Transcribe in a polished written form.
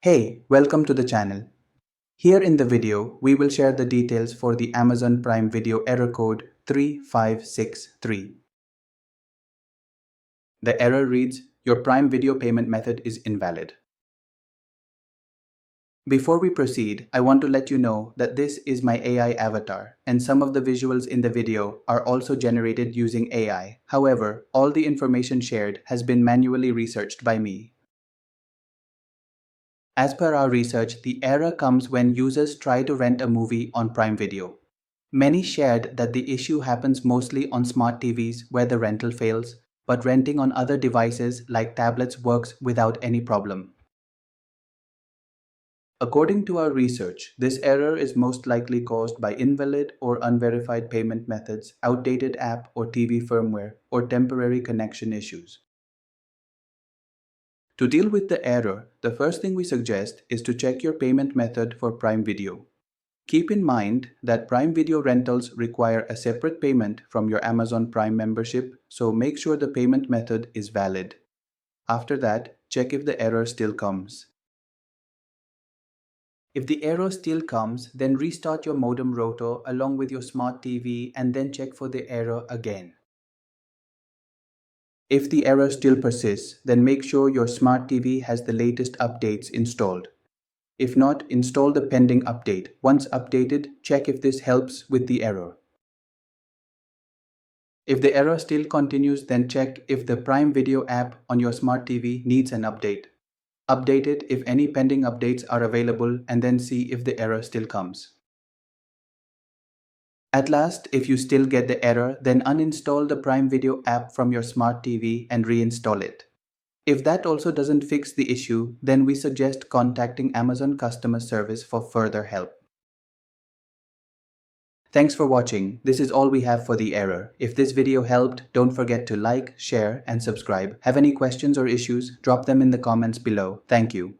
Hey, welcome to the channel. Here in the video, we will share the details for the Amazon Prime Video error code 3563. The error reads, "Your Prime Video payment method is invalid." Before we proceed, I want to let you know that this is my AI avatar, and some of the visuals in the video are also generated using AI. However, all the information shared has been manually researched by me. As per our research, the error comes when users try to rent a movie on Prime Video. Many shared that the issue happens mostly on smart TVs where the rental fails, but renting on other devices like tablets works without any problem. According to our research, this error is most likely caused by invalid or unverified payment methods, outdated app or TV firmware, or temporary connection issues. To deal with the error, the first thing we suggest is to check your payment method for Prime Video. Keep in mind that Prime Video rentals require a separate payment from your Amazon Prime membership, so make sure the payment method is valid. After that, check if the error still comes. If the error still comes, then restart your modem router along with your smart TV and then check for the error again. If the error still persists, then make sure your smart TV has the latest updates installed. If not, install the pending update. Once updated, check if this helps with the error. If the error still continues, then check if the Prime Video app on your smart TV needs an update. Update it if any pending updates are available and then see if the error still comes. At last, if you still get the error, then uninstall the Prime Video app from your smart TV and reinstall it. If that also doesn't fix the issue, then we suggest contacting Amazon customer service for further help. Thanks for watching. This is all we have for the error. If this video helped, don't forget to like, share, and subscribe. Have any questions or issues? Drop them in the comments below. Thank you.